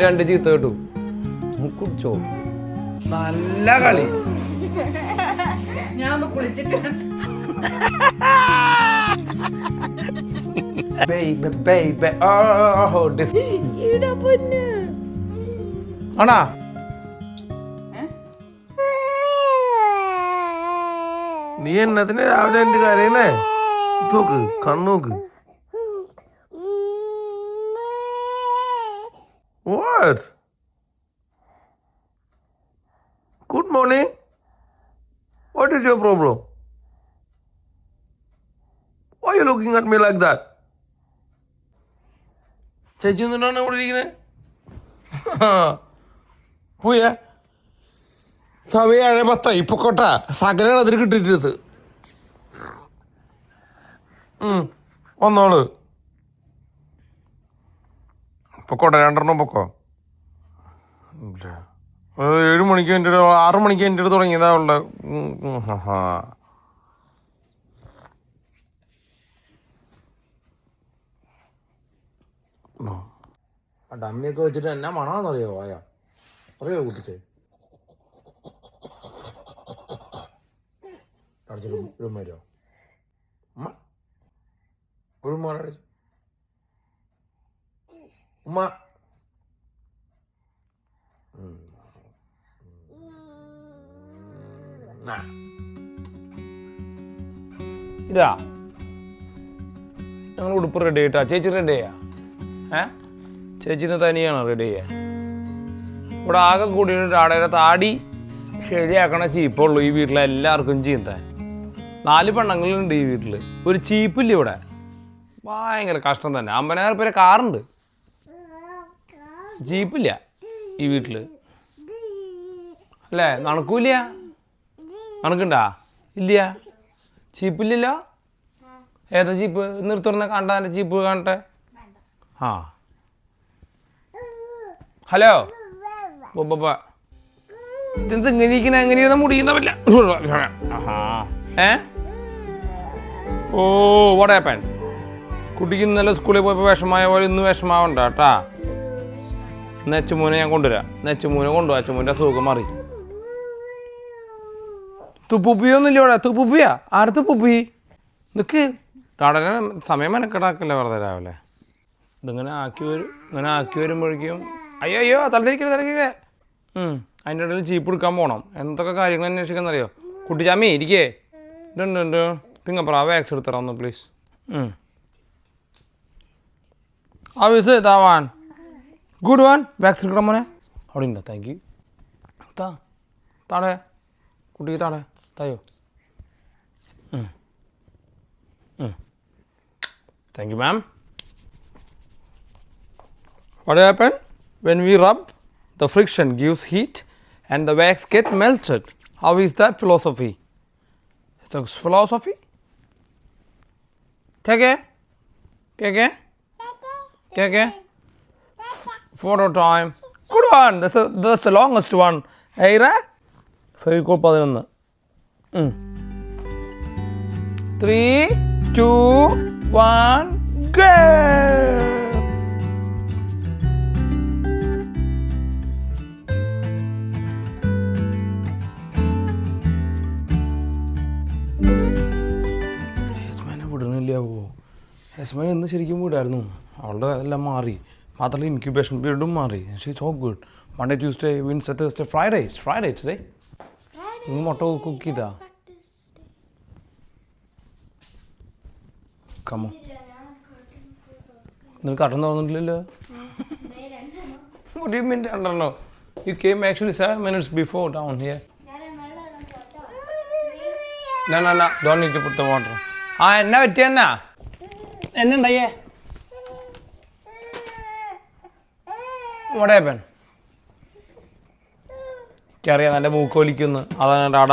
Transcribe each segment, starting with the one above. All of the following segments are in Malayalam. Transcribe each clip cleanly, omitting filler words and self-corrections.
രണ്ട് ചീത്ത കേട്ടു. കുടിച്ചോ? നല്ല കളി. ഞാൻ കുളിച്ചിട്ട് ആണാ നീ എന്നതിന് രാവിലെ എന്ത് കരയുന്നേ? നോക്ക് കണ്ണോക്ക്. What? Good morning. What is your problem? Why are you looking at me like that? ചേച്ചി ഒന്നിട്ടാണ് ഇവിടെ ഇരിക്കുന്നത്. പോയേ സമയം 10 ഇപ്പൊ കൊട്ട സകലാണ് അതിന് കിട്ടിട്ടത്. വന്നോള് പൊക്കോട്ടെ, 2 പൊക്കോ. 7 മണിക്ക് എൻ്റെ 6 മണിക്ക് എൻ്റെ അടുത്ത് തുടങ്ങിയതാ ഉള്ള. ഡമ്മിയൊക്കെ വെച്ചിട്ട് എന്നാ മണമെന്നറിയോ? ആയാ അറിയോ കുട്ടിച്ചേ? അടിച്ചിട്ട് ഉമ്മരോ? ഉമ്മ ഒരു ഉമ്മ അടിച്ചു. ഉമ്മ ഇതാ ഞങ്ങൾ ഉടുപ്പ് റെഡി ആയിട്ടാ. ചേച്ചി റെഡി ചെയ്യാ? ചേച്ചിന് തനിയാണ് റെഡി ചെയ്യാൻ. ഇവിടെ ആകെ കൂടിയിട്ട് ആടേരെ താടി ശരിയാക്കണ ചീപ്പുള്ളൂ ഈ വീട്ടിലെ എല്ലാവർക്കും ചീന്താൻ. 4 പെണ്ണുങ്ങളുണ്ട് ഈ വീട്ടിൽ. ഒരു ചീപ്പില്ല ഇവിടെ. ഭയങ്കര കഷ്ടം തന്നെ. 50,000 പേരെ കാറുണ്ട്, ജീപ്പില്ല ഈ വീട്ടിൽ അല്ലേ? നടക്കൂല. നടക്കണ്ടാ? ഇല്ല, ചീപ്പില്ലല്ലോ. ഏതാ ചീപ്പ്? നിർത്തുന്ന കണ്ട എൻ്റെ ചീപ്പ് കാണട്ടെ. ആ ഹലോ ഇതെന്ത് ഇങ്ങനെ ഇരിക്കണ? എങ്ങനെയാ മുടിയുന്ന പറ്റില്ല. Oh what happen? കുട്ടിക്ക് ഇന്നലെ സ്കൂളിൽ പോയപ്പോൾ വിഷമായ പോലെ ഇന്ന് വിഷമാവണ്ട കേട്ടാ. നെച്ചുമൂനെ ഞാൻ കൊണ്ടുവരാം. നെച്ചുമൂനെ കൊണ്ടുപോവാ. അച്ചുമൂൻ്റെ അസുഖം മാറി. തുപ്പുപ്പിയൊന്നുമില്ല ഇവിടെ. തുപ്പുപ്പിയാ? ആരെ തുപ്പുപ്പി? നിക്ക് നടനെ സമയം മെനക്കെടാക്കല്ലേ വെറുതെ രാവിലെ. ഇതിങ്ങനെ ആക്കി വരുമ്പോഴേക്കും അയ്യോ തലതിരിക്കേ. അതിൻ്റെ ഇടയിൽ ചീപ്പ് എടുക്കാൻ പോകണം. എന്തൊക്കെ കാര്യങ്ങൾ അന്വേഷിക്കാന്നറിയോ? കുട്ടിച്ചാമി ഇരിക്കേ. ഉണ്ട് പിങ്ങപ്പറ വാക്സ് എടുത്തറ ഒന്ന് പ്ലീസ്. ആവശ്യം ഇതാവാൻ ഗുഡ് വൺ വാക്സ് എടുക്കണം മോനെ. അവിടെ ഉണ്ടോ? Thank you. താടേ കുട്ടിക്ക് താടേ തായോ. Thank you ma'am. What happened? When we rub, the friction gives heat and the wax get melted. How is that philosophy? Is that philosophy? क्या? Photo time. Good one. That's the longest one. Aira? Fevicol 11. 3, 2, 1, go! യസ്മൈൻ ഇന്ന് ശരിക്കും വീടായിരുന്നു. അവളുടെ എല്ലാം മാറി. മാത്രമല്ല ഇൻക്യുബേഷൻ പീരീഡും മാറി. She so good. Monday Tuesday Wednesday Thursday Friday today. ഇന്ന് മുട്ട കുക്ക് ചെയ്താ. കമോ നിനക്ക് കട്ടൻ തുറന്നിട്ടില്ലല്ലോ. What do you mean? I don't know. You came actually 7 minutes before down here. No. Don't need to put the water. എന്നാ പറ്റിയെന്നാ? എന്നുണ്ടായേ? What happened? എനിക്കറിയാം എൻ്റെ മൂക്ക് വലിക്കുന്നു. അതാണ് എൻ്റെ അട.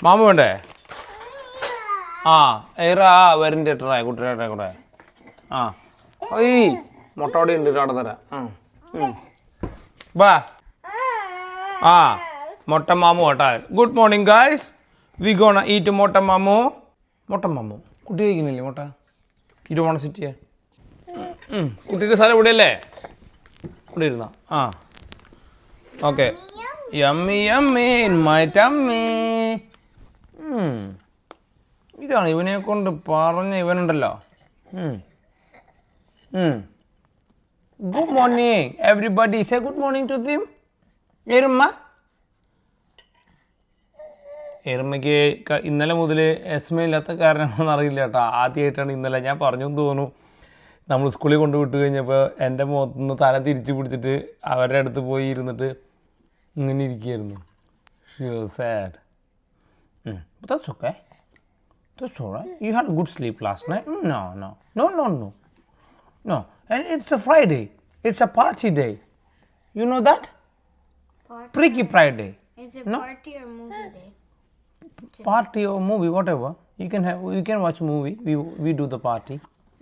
മാമ വേണ്ടേ? ഏറാ വരണ്ട ഏട്ടറാ കുട്ടിയുടെ കൂടെ. മുട്ട അവിടെ ഉണ്ട് അവിടെ തരാം. ബാ Motta Mamu attack. Good morning, guys. We gonna eat Motta Mamu. മുട്ട മമ്മു കുട്ടി കഴിക്കുന്നില്ലേ മുട്ട? ഇരുവോണ സിറ്റിയെ കുട്ടിയുടെ സ്ഥലം ഇവിടെയല്ലേ? ഇവിടെ ഇരുന്നോ? ആ okay. Yummy yummy my tummy. ഇതാണ് ഇവനെ കൊണ്ട് പറഞ്ഞ ഇവനുണ്ടല്ലോ. Good morning everybody. Say good morning to them. എരുമ്മ എരുമ്മയ്ക്ക് ഇന്നലെ മുതൽ എസ്മയില്ലാത്ത കാരണമാണെന്ന് അറിയില്ല കേട്ടോ. ആദ്യമായിട്ടാണ് ഇന്നലെ ഞാൻ പറഞ്ഞു തോന്നുന്നു. നമ്മൾ സ്കൂളിൽ കൊണ്ടുവിട്ട് കഴിഞ്ഞപ്പോൾ എൻ്റെ മുഖത്തുനിന്ന് തല തിരിച്ച് പിടിച്ചിട്ട് അവരുടെ അടുത്ത് പോയി ഇരുന്നിട്ട് ഇങ്ങനെ ഇരിക്കുകയായിരുന്നു. She was sad. That's okay. That's all right. You had a good sleep last night. No. And it's a Friday. It's a party day. You know that? Party. Freaky Friday. Is it No? party or movie day? Party or movie, whatever. You can watch movie. We do the party.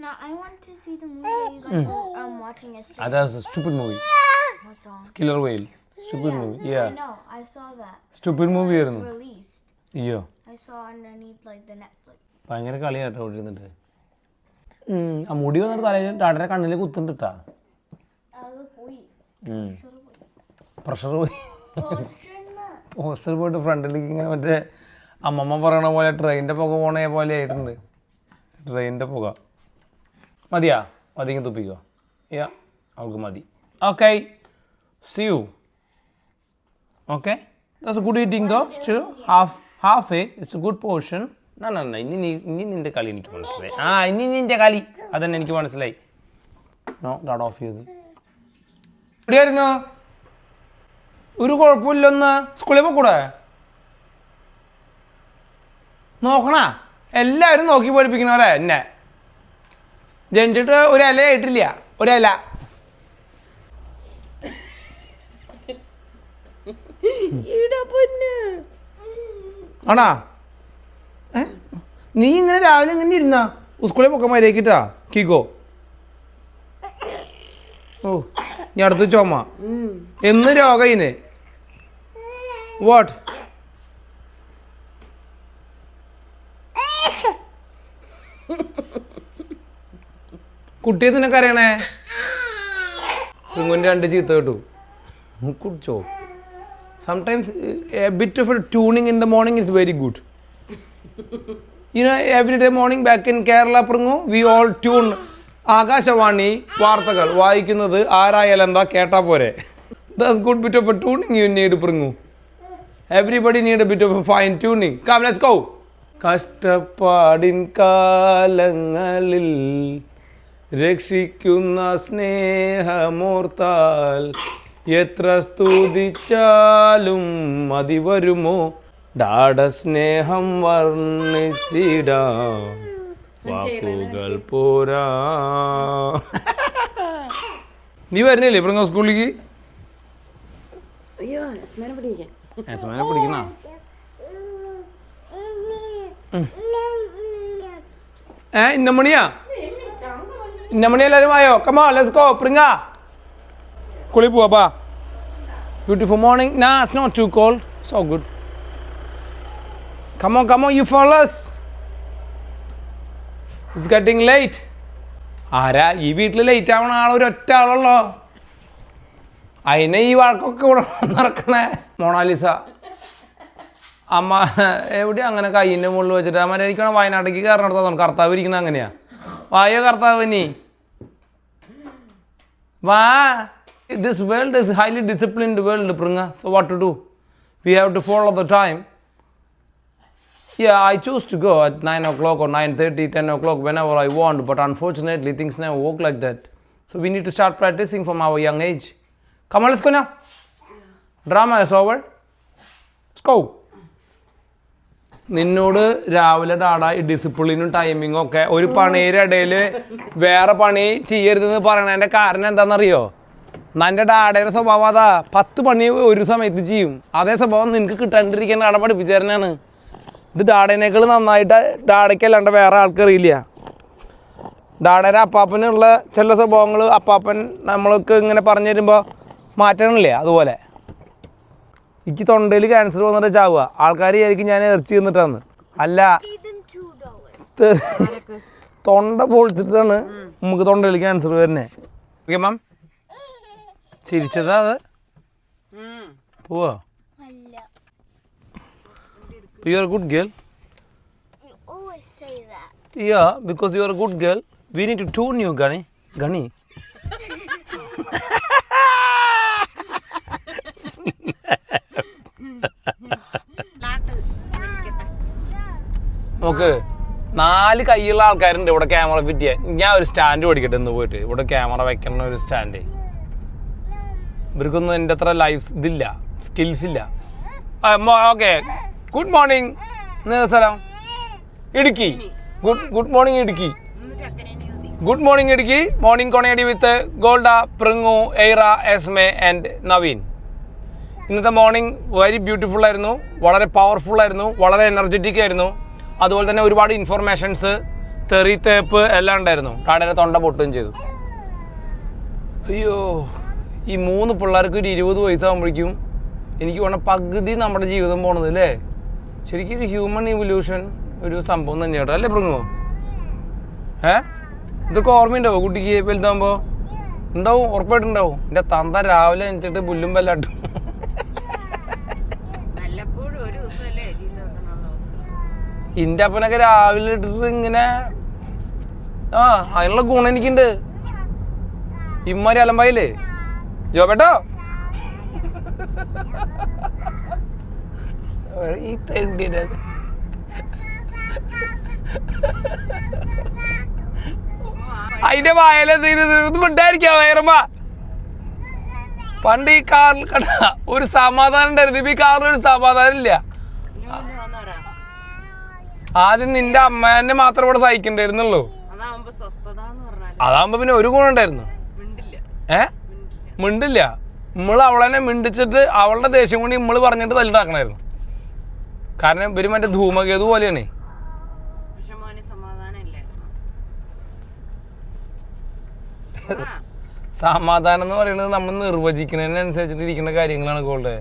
No, I want to see the movie you guys I'm watching yesterday. That's a stupid movie. What's on? Killer Whale. Stupid movie. Yeah. I know. I saw that. Stupid movie It's ആയിരുന്നു. released. അയ്യോ I saw underneath like the Netflix. ഭയങ്കര കളിയാട്ടോ ഇവിടെ ഇരുന്നിട്ട്. ആ മുടി വന്നിട്ട് തലയിൽ ഡാഡയുടെ കണ്ണിൽ കുത്തുണ്ടിട്ടാ. Look, wait. പ്രഷർ പോയി. Posture na. ഹോസ്റ്റലിൽ പോയിട്ട് ഫ്രണ്ടിലേക്ക് ഇങ്ങനെ മറ്റേ അമ്മമ്മ പറയണ പോലെ ട്രെയിനിൻ്റെ പുക പോണ പോലെ ആയിട്ടുണ്ട്. ട്രെയിനിൻ്റെ പുക മതിയാ? മതിയെങ്കിൽ തുപ്പിക്കോ. യാ അവൾക്ക് മതി. Okay see you. Okay that's good eating though. Still half it's a good portion. ഇനി നിൻ്റെ കളി എനിക്ക് മനസ്സിലായി. ഇനി നിൻ്റെ കളി അതന്നെ എനിക്ക് മനസ്സിലായി. നോ ഡാഡ് ഓഫ് ചെയ്ത് എവിടെയായിരുന്നു? ഒരു കുഴപ്പമില്ലൊന്ന് സ്കൂളിൽ പോയിക്കൂടെ? നോക്കണ എല്ലാവരും നോക്കി പഠിപ്പിക്കണവരെ എന്നെ ജനിച്ചിട്ട് ഒരു ഇല ആയിട്ടില്ല. ഒരില ആണാ? നീ ഇങ്ങനെ രാവിലെ ഇങ്ങനെ ഇരുന്നാ സ്കൂളിൽ പൊക്കാൻ മര്യാദക്കിട്ടാ കീക്കോ. ഓ ഞാൻ അടുത്ത് ചുമ എന്ന് രോഗം ഇന് വാട്ട്? കുട്ടിയെ നിനക്ക് അറിയണേ? പ്രിങ്ങുവിൻ്റെ 2 ചീത്ത കേട്ടു. കുടിച്ചോ? Sometimes a bit of a tuning in the morning is very good. Every day morning back in Kerala Pringu we all tune. Akashvani വാർത്തകൾ വായിക്കുന്നത് ആരായാലും എന്താ കേട്ടാ പോരെ. That's good bit of a tuning you need Pringu. Everybody need a bit of a fine tuning. Come let's go. കഷ്ടപ്പാടിൻ കാലങ്ങളിൽ രക്ഷിക്കുന്ന സ്നേഹമോർത്താൽ എത്ര സ്തുതിച്ചാലും മതി വരുമോ? ഡാഡ സ്നേഹം വർണ്ണിച്ചിടാം വാക്കുകൾ പോരാ. നീ വരുന്നില്ലേ ഇപ്പൊ സ്കൂളിലേക്ക്? യസ്മാനെ പിടിക്കുന്ന ഇന്നമണിയാ? ഇന്നമണി എല്ലാവരും ആയോ? കമോ ലെറ്റ്സ് ഗോ പ്രിങ്ങാ. കുളി പോവാ. Beautiful morning. Nah, it's not too cold. So good. Come on, you fellas. It's getting late. ആരാ ഈ വീട്ടിൽ ലേറ്റ് ആവണ ഒരൊറ്റ ആളുള്ളോ? അതിനെ ഈ വഴക്കൊക്കെ ഇവിടെ നടക്കണേ മൊണാലിസ. അമ്മ എവിടെയാ അങ്ങനെ കയ്യിൻ്റെ മുകളിൽ വെച്ചിട്ട് അമ്മ ഇരിക്കണം. വയനാട്ടിലേക്ക് കയറണടുത്തോന്നു കർത്താവ് ഇരിക്കണ അങ്ങനെയാ. വായോ കർത്താവ് നീ വാ. This world is highly disciplined world, Pringa. So what to do? We have to follow the time. Yeah, I choose to go at 9 o'clock or 9:30, 10 o'clock whenever I want. But unfortunately, things never work like that. So we need to start practicing from our young age. Come on, let's go now. Drama is over. Let's go. നിന്നോട് രാവിലെ ഡാടാ ഈ ഡിസിപ്ലിനും ടൈമിങ്ങും ഒക്കെ ഒരു പണിയുടെ ഇടയിൽ വേറെ പണി ചെയ്യരുതെന്ന് പറയണതിൻ്റെ കാരണം എന്താണെന്നറിയോ? എൻ്റെ ഡാഡയുടെ സ്വഭാവം അതാ. 10 പണി ഒരു സമയത്ത് ചെയ്യും. അതേ സ്വഭാവം നിനക്ക് കിട്ടാണ്ടിരിക്കാൻ ഡാഡ പഠിപ്പിച്ചു തരണാണ്. ഇത് ഡാഡേനേക്കാൾ നന്നായിട്ട് ഡാഡയ്ക്കല്ലാണ്ട് വേറെ ആൾക്കറിയില്ല. ഡാഡയുടെ അപ്പാപ്പനുള്ള ചില സ്വഭാവങ്ങൾ അപ്പാപ്പൻ നമ്മൾക്ക് ഇങ്ങനെ പറഞ്ഞു തരുമ്പോൾ മാറ്റണില്ലേ? അതുപോലെ എനിക്ക് തൊണ്ടയിൽ ക്യാൻസർ വന്നിട്ട് ചാവുക. ആൾക്കാർ വിചാരിക്കും ഞാൻ ഇറച്ചി തിന്നിട്ടാന്ന്. അല്ല, തൊണ്ട പൊളിച്ചിട്ടാണ് നമുക്ക് തൊണ്ടയിൽ ക്യാൻസർ വരുന്നത്. ഓക്കെ മാം, ചിരിച്ചതാ അത്? പോവാ? You are a good girl. You always say that. Yeah, because you are a good girl. We need to tune you, Gani. Gani. നോക്ക്, 4 കൈയുള്ള ആൾക്കാരുണ്ട് ഇവിടെ ക്യാമറ ഫിറ്റ് ചെയ്യാൻ. ഞാൻ ഒരു സ്റ്റാൻഡ് മേടിക്കട്ടെ എന്ന് പോയിട്ട് ഇവിടെ ക്യാമറ വെക്കണം ഒരു സ്റ്റാൻഡ്. ഇവർക്കൊന്നും എൻ്റെ അത്ര ഇതില്ല, സ്കിൽസ് ഇല്ല. Okay, good morning. സ്ഥലം Idukki. Good morning Idukki. Good morning Idukki. Morning കൊണയടി with Golda, Pringu, Eyra, Esme and Naveen. ഇന്നത്തെ മോർണിംഗ് വെരി ബ്യൂട്ടിഫുൾ ആയിരുന്നു, വളരെ പവർഫുൾ ആയിരുന്നു, വളരെ എനർജറ്റിക് ആയിരുന്നു. അതുപോലെ തന്നെ ഒരുപാട് ഇൻഫർമേഷൻസ്, തെറി തേപ്പ് എല്ലാം ഉണ്ടായിരുന്നു. കാടയുടെ തൊണ്ട പൊട്ടുകയും ചെയ്തു. അയ്യോ, ഈ 3 പിള്ളേർക്ക് ഒരു 20 വയസ്സാകുമ്പോഴേക്കും എനിക്ക് വേണം പകുതി നമ്മുടെ ജീവിതം പോണത് അല്ലേ? ശരിക്കും ഒരു ഹ്യൂമൻ ഇവല്യൂഷൻ ഒരു സംഭവം തന്നെയാണ് അല്ലേ പ്രിങ്ങോ? ഇതൊക്കെ ഓർമ്മയുണ്ടാവും കുട്ടിക്ക് വലുതാകുമ്പോൾ? ഉണ്ടാവും, ഉറപ്പായിട്ടുണ്ടാവും. എൻ്റെ തന്ത രാവിലെ എനിച്ചിട്ട് പുല്ലും വല്ലാട്ടും. എൻ്റെ അപ്പനൊക്കെ രാവിലെ ഇട്ടിട്ട് ഇങ്ങനെ അതിനുള്ള ഗുണം എനിക്കുണ്ട്. ഇമ്മാരി അലമ്പായില്ലേ ജോബേട്ടോ? ഈ തെണ്ടിയുടെ അതിന്റെ വായലൊന്നും വേറമ്മ. പണ്ട് ഈ കാറിൽ കണ്ട ഒരു സമാധാനം ഉണ്ടായിരുന്നു. ഇപ്പൊ ഈ കാറിൽ ഒരു സമാധാനം ഇല്ല. ആദ്യം നിന്റെ അമ്മേനെ മാത്രം ഇവിടെ സഹിക്കണ്ടായിരുന്നുള്ളൂ. അതാകുമ്പോ പിന്നെ ഒരു ഗുണം ഉണ്ടായിരുന്നു. മിണ്ടില്ല. നമ്മള് അവളെന്നെ മിണ്ടിച്ചിട്ട് അവളുടെ ദേഷ്യം കൊണ്ട് നമ്മള് പറഞ്ഞിട്ട് തല്ലുണ്ടാക്കണായിരുന്നു. കാരണം ഇവര് മറ്റേ ധൂമകേതു പോലെയാണ്. സമാധാനം എന്ന് പറയുന്നത് നമ്മൾ നിർവചിക്കുന്നതിനനുസരിച്ചിട്ട് ഇരിക്കുന്ന കാര്യങ്ങളാണ് ഗോൾഡ്.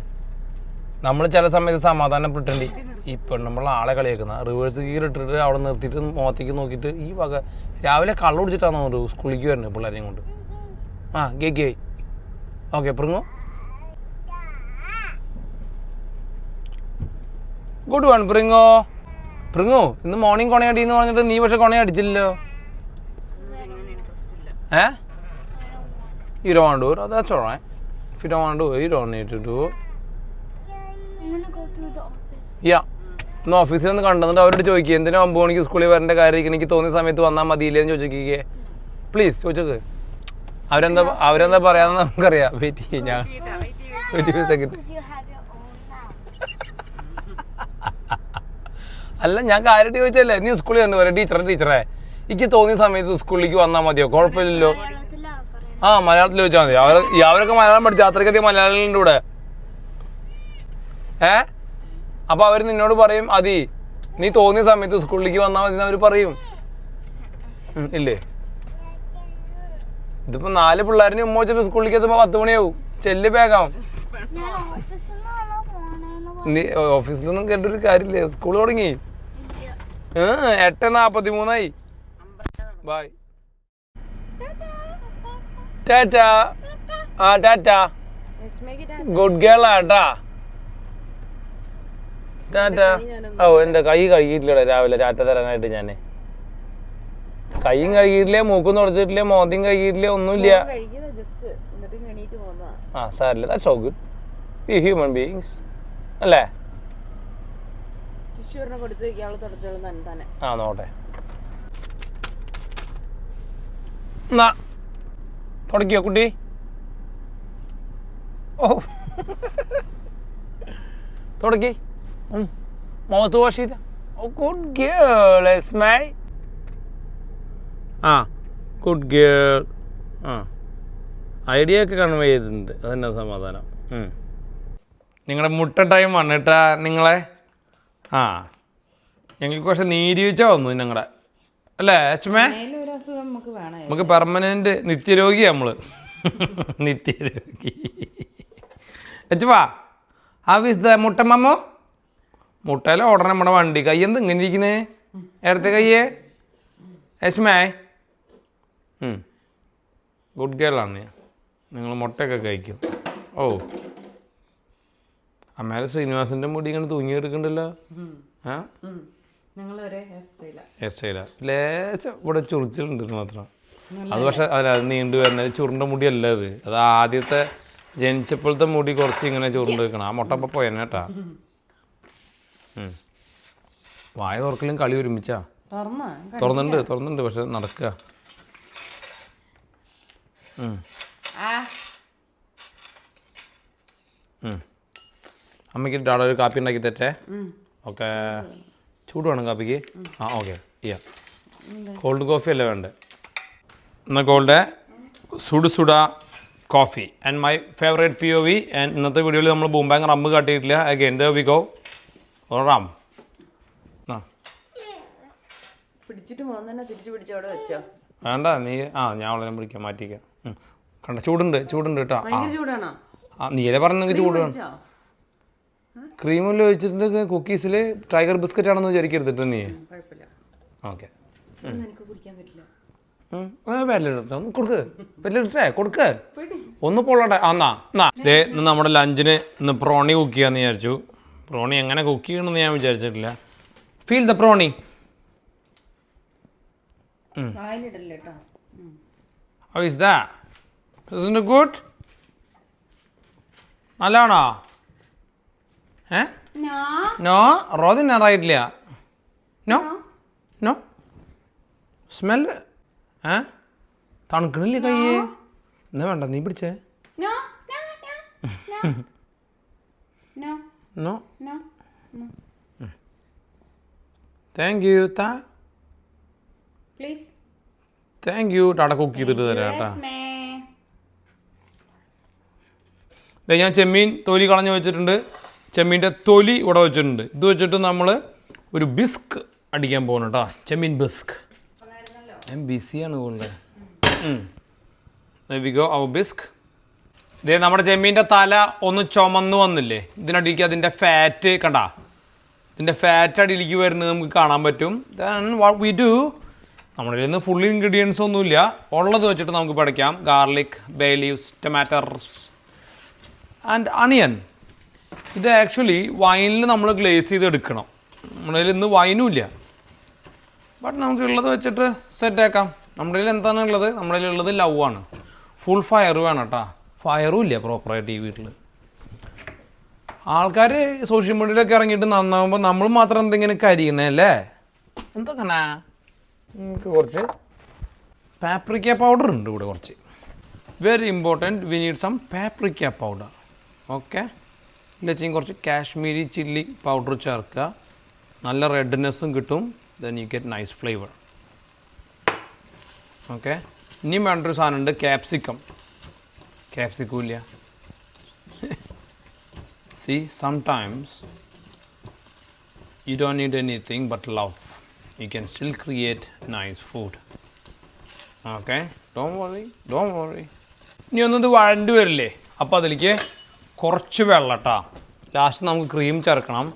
നമ്മൾ ചില സമയത്ത് സമാധാനപ്പെട്ടുണ്ട്. ഈ പെണ്ണുമ്പോൾ ആളെ കളിയാക്കുന്ന റിവേഴ്സ് ഗിയർ ഇട്ടിട്ട് അവിടെ നിർത്തിയിട്ട് മുഖത്തേക്ക് നോക്കിയിട്ട് ഈ വക രാവിലെ കള്ളു കുടിച്ചിട്ടാണ് തോന്നുന്നു സ്കൂളിലേക്ക് വരുന്നത് പിള്ളേരെയും കൊണ്ട്. ഗേ ഓക്കെ പ്രിങ്ങോ. ഗുഡ് വൺ പ്രിങ്ങോ. ഇന്ന് മോർണിംഗ് കൊണയടി എന്ന് പറഞ്ഞിട്ട് നീ പക്ഷെ കൊണയ അടിച്ചില്ലല്ലോ. You don't want to do it? Oh, that's all right. If you don't want to do it, you don't need to do it. I'm gonna go through the office. Yeah. ഇന്ന് ഓഫീസിൽ നിന്ന് കണ്ടെന്നിട്ട് അവരോട് ചോദിക്കുക എന്തിനാ 9 മണിക്ക് സ്കൂളിൽ വരേണ്ട കാര്യം എനിക്ക് തോന്നിയ സമയത്ത് വന്നാൽ മതിയില്ലേന്ന് ചോദിച്ചോക്കിക്കേ പ്ലീസ്. ചോദിച്ചോക്ക്. അവരെന്താ പറയാന്ന് നമുക്കറിയാം. വെയിറ്റ് ചെയ്യും ഞാൻ ഒരു സെക്കൻഡ്. അല്ല, ഞാൻ കാര്യമായിട്ട് ചോദിച്ചല്ലേ. നീ സ്കൂളിൽ കണ്ടു പറയാം ടീച്ചറെ എനിക്ക് തോന്നിയ സമയത്ത് സ്കൂളിലേക്ക് വന്നാൽ മതിയോ? കുഴപ്പമില്ലല്ലോ. മലയാളത്തിൽ ചോദിച്ചാൽ മതി. അവരൊക്കെ മലയാളം പഠിച്ച അത്രയ്ക്കധികം മലയാളികളുണ്ട് ഇവിടെ. അപ്പൊ അവർ നിന്നോട് പറയും അതി നീ തോന്നിയ സമയത്ത് സ്കൂളിലേക്ക് വന്നാൽ മതി എന്ന് അവർ പറയും. ഇല്ലേ? ഇതിപ്പോ 4 പിള്ളേരിന് ഉമ്മ വെച്ചിട്ട് സ്കൂളിലേക്ക് എത്തുമ്പോ 10 മണിയാവും. ചെല്ല് വേഗം. നീ ഓഫീസിലൊന്നും കേട്ടൊരു കാര്യമില്ലേ? സ്കൂൾ തുടങ്ങി 8:43. Bye. Tata. Tata. Good girl ആട്ടാ. ടാറ്റാ. എൻ്റെ കൈ കഴുകിയിട്ടില്ലടാ രാവിലെ ടാറ്റ തരാനായിട്ട്. ഞാൻ കൈയും കഴുകിയിട്ടില്ലേ, മൂക്കും തുടച്ചിട്ടില്ലേ, മോന്തിയും കഴുകിയിട്ടില്ലേ, ഒന്നുമില്ല. സാരില്ല. That's so good. We human beings അല്ലേ? നോട്ടെ. എന്നാ തുടക്കിയോ കുട്ടി? തുടക്കി. മുഖത്ത് വാഷ് ചെയ്ത. Good girl Esme. Good girl. Idea ഒക്കെ കൺവേ ചെയ്തിട്ടുണ്ട്. അതന്നെ സമാധാനം. നിങ്ങളുടെ മുട്ട ടൈം വന്നിട്ടാ നിങ്ങളെ. ഞങ്ങൾക്ക് പക്ഷെ നീരിവെച്ച വന്നു ഞങ്ങളുടെ അല്ലേ അച്ഛമ്മേ? നമുക്ക് പെർമനന്റ് നിത്യരോഗി നമ്മള്. നിത്യരോഗി. അച്ഛപ്പാ മുട്ടമ്മോ മുട്ടയിലെ ഓടണം നമ്മുടെ വണ്ടി. കയ്യെന്ത് ഇങ്ങനെ ഇരിക്കുന്നേ? ഇടത്തെ കയ്യേ യസ്മേ ഗുഡ് ഗേളാണ് നിങ്ങൾ മുട്ടയൊക്കെ കഴിക്കും. ഓ അമ്മേരെ ശ്രീനിവാസിൻ്റെ മുടി ഇങ്ങനെ തൂങ്ങി എടുക്കണ്ടല്ലോ. ആ ഹെയർ സ്റ്റൈലാ ലേശം ഇവിടെ ചുറിച്ചിലുണ്ട് മാത്രം. അത് പക്ഷെ അല്ല, അത് നീണ്ടു വരുന്നത് ചുരുണ്ട മുടിയല്ല അത്. അത് ആദ്യത്തെ ജനിച്ചപ്പോഴത്തെ മുടി കുറച്ച് ഇങ്ങനെ ചുരുണ്ട് വെക്കണം. ആ മുട്ടപ്പം പോയെന്നെ കേട്ടാ. വായ തുറക്കലും കളി ഒരുമിച്ചാ. തുറന്നുണ്ട് പക്ഷെ നടക്കുക. അമ്മയ്ക്ക് ഡാഡ ഒരു കാപ്പി ഉണ്ടാക്കി തെറ്റേ. ഓക്കെ, ചൂട് വേണം കാപ്പിക്ക്. ആ ഓക്കെ, ചെയ്യാം. കോൾഡ് കോഫി അല്ലേ വേണ്ടേ? എന്നാൽ കോൾഡ് സുഡ coffee and my favourite POV. And ഇന്നത്തെ വീഡിയോയിൽ നമ്മൾ ബൂംബാങ് റമ്മ് കാട്ടിയിട്ടില്ല. അഗൈൻ ദ വി ഗോ റാം. വേണ്ട നീ ഞാൻ വളരെ പിടിക്കാം, മാറ്റിക്കാം. കണ്ട ചൂടുണ്ട് കേട്ടോ. നീയല്ലേ പറഞ്ഞെങ്കിൽ ചൂട് വേണം. ക്രീമെല്ലാം ഒഴിച്ചിട്ടുണ്ട് കുക്കീസിൽ. ടൈഗർ ബിസ്ക്കറ്റ് ആണെന്ന് വിചാരിക്കരുതിട്ട് നീ. ഓക്കെ കൊടുക്ക് ഒന്ന് പൊള്ളട്ടെ. ദേ ഇന്ന് നമ്മുടെ ലഞ്ചിന് ഇന്ന് പ്രോണി കുക്ക് ചെയ്യാന്ന് വിചാരിച്ചു. പ്രോണി എങ്ങനെ കുക്ക് ചെയ്യണമെന്ന് ഞാൻ വിചാരിച്ചിട്ടില്ല. ഫീൽ ദ പ്രോണി. How is that? Isn't it good? നല്ലതാണോ? നോ റോസ് തിന്നാറായിട്ടില്ല. നോ സ്മെല്ല് തണുക്കണില്ലേ കയ്യേ? എന്നാ വേണ്ട നീ പിടിച്ചേ. No thank you. Thank you. Tata cook ചെയ്തിട്ട് തരാം കേട്ടാ. ഞാൻ ചെമ്മീൻ തൊലി കളഞ്ഞ് വെച്ചിട്ടുണ്ട്. ചെമ്മീൻ്റെ തൊലി ഇവിടെ വെച്ചിട്ടുണ്ട്. ഇത് വെച്ചിട്ട് നമ്മൾ ഒരു ബിസ്ക് അടിക്കാൻ പോകണം കേട്ടോ. ചെമ്മീൻ ബിസ്ക്. ഞാൻ ബിസിയാണ് കൊണ്ട് വിഗോ അവ ബിസ്ക്. ഇതേ നമ്മുടെ ചെമ്മീൻ്റെ തല ഒന്ന് ചുമന്ന് വന്നില്ലേ? ഇതിനടിയിലേക്ക് അതിൻ്റെ ഫാറ്റ് കണ്ട, ഇതിൻ്റെ ഫാറ്റ് അടിയിലേക്ക് വരുന്നത് നമുക്ക് കാണാൻ പറ്റും. ദെൻ വാട്ട് വി ഡു, നമ്മുടെ കയ്യിൽ നിന്ന് ഫുൾ ഇൻഗ്രീഡിയൻസ് ഒന്നുമില്ല, ഉള്ളത് വെച്ചിട്ട് നമുക്ക് പഠിക്കാം. Garlic, bay leaves, tomatoes and onion. ഇത് ആക്ച്വലി വൈനിൽ നമ്മൾ ഗ്ലേസ് ചെയ്ത് എടുക്കണം. നമ്മുടെ കയ്യിൽ ഇന്ന് വൈനും ഇല്ല, ബട്ട് നമുക്ക് ഉള്ളത് വെച്ചിട്ട് സെറ്റാക്കാം. നമ്മുടെ കയ്യിൽ എന്താണ് ഉള്ളത്? നമ്മുടെ കയ്യിൽ ഉള്ളത് ലവ് ആണ്. ഫുൾ ഫയർ വേണം കേട്ടോ. ഫയറും ഇല്ല പ്രോപ്പറായിട്ട് ഈ വീട്ടിൽ. ആൾക്കാർ സോഷ്യൽ മീഡിയയിലൊക്കെ ഇറങ്ങിയിട്ട് നന്നാകുമ്പോൾ നമ്മൾ മാത്രം എന്തെങ്കിലും കരിയണേ അല്ലേ? എന്തൊക്കെയാ? നമുക്ക് കുറച്ച് പാപ്രിക്ക പൗഡർ ഉണ്ട് ഇവിടെ കുറച്ച്. Very important, we need some paprika powder. Okay, ഇല്ലെങ്കിൽ കുറച്ച് കാശ്മീരി ചില്ലി പൗഡർ ചേർക്കുക. നല്ല റെഡ്നെസ്സും കിട്ടും. Then you get nice flavour. Okay, ഇനിയും വേണ്ടൊരു സാധനമുണ്ട്, ക്യാപ്സിക്കം. ക്യാപ്സിക്കം ഇല്ല. See, sometimes you don't need anything but love. You can still create nice food. Okay? Don't worry. ഇനി ഒന്നത് വഴണ്ട് വരില്ലേ? അപ്പോൾ അതിലേക്ക് കുറച്ച് വെള്ളം കേട്ടോ. ലാസ്റ്റ് നമുക്ക് ക്രീം ചേർക്കണം.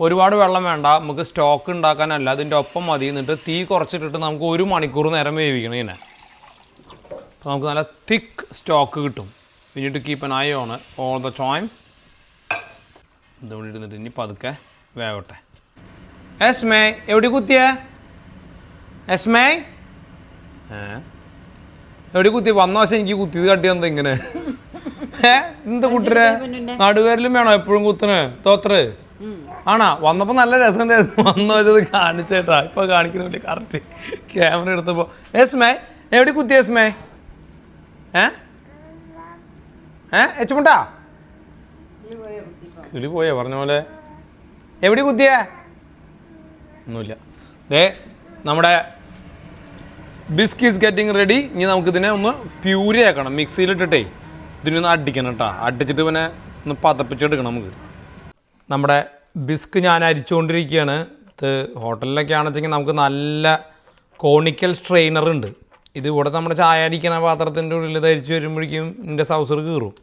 ഒരുപാട് വെള്ളം വേണ്ട, നമുക്ക് സ്റ്റോക്ക് ഉണ്ടാക്കാനല്ല, അതിൻ്റെ ഒപ്പം മതി. എന്നിട്ട് തീ കുറച്ചിട്ടിട്ട് നമുക്ക് 1 മണിക്കൂർ നേരം വേവിക്കണം ഇങ്ങനെ. അപ്പോൾ നമുക്ക് നല്ല തിക്ക് സ്റ്റോക്ക് കിട്ടും. We need to keep an eye on it all the time. ഇതുകൊണ്ട് ഇരുന്നിട്ട് ഇനി പതുക്കെ വേവട്ടെ. എസ്മേ എവിടെ കുത്തിയേ? എസ്മേ എവിടെ കുത്തി? വന്ന വശം എനിക്ക് കുത്തിയത് കാട്ടിയെന്താ ഇങ്ങനെ? എന്താ കുട്ടരെ നടുവേരിലും വേണോ എപ്പോഴും കുത്തണ്? തോത്രേ ആണാ? വന്നപ്പോൾ നല്ല രസം ഉണ്ടായിരുന്നു. വന്ന വെച്ചത് കാണിച്ചേട്ടാ. ഇപ്പൊ കാണിക്കുന്നില്ല കറക്റ്റ് ക്യാമറ എടുത്തപ്പോ. എസ്മേ എവിടെ കുത്തി? എസ്മേ എച്ചുമുട്ടാ കിളി പോയേ പറഞ്ഞ പോലെ. എവിടെ കുത്തിയേ? ഒന്നുമില്ല. ദേ നമ്മുടെ ബിസ്ക് ഈസ് ഗെറ്റിംഗ് റെഡി. ഇനി നമുക്കിതിനെ ഒന്ന് പ്യൂരി ആക്കണം. മിക്സിയിലിട്ടിട്ടേ ഇതിനൊന്ന് അടിക്കണം കേട്ടോ. അടിച്ചിട്ട് പിന്നെ ഒന്ന് പതപ്പിച്ചെടുക്കണം നമുക്ക്. നമ്മുടെ ബിസ്ക് ഞാൻ അരിച്ചുകൊണ്ടിരിക്കുകയാണ്. ഇത് ഹോട്ടലിലൊക്കെ ആണെന്ന് വെച്ചെങ്കിൽ നമുക്ക് നല്ല കോണിക്കൽ സ്ട്രെയിനർ ഉണ്ട്. ഇത് ഇവിടെ നമ്മുടെ ചായ അടിക്കണ പാത്രത്തിൻ്റെ ഉള്ളിൽ ധരിച്ച് വരുമ്പോഴേക്കും എൻ്റെ സൗസർ കീറും.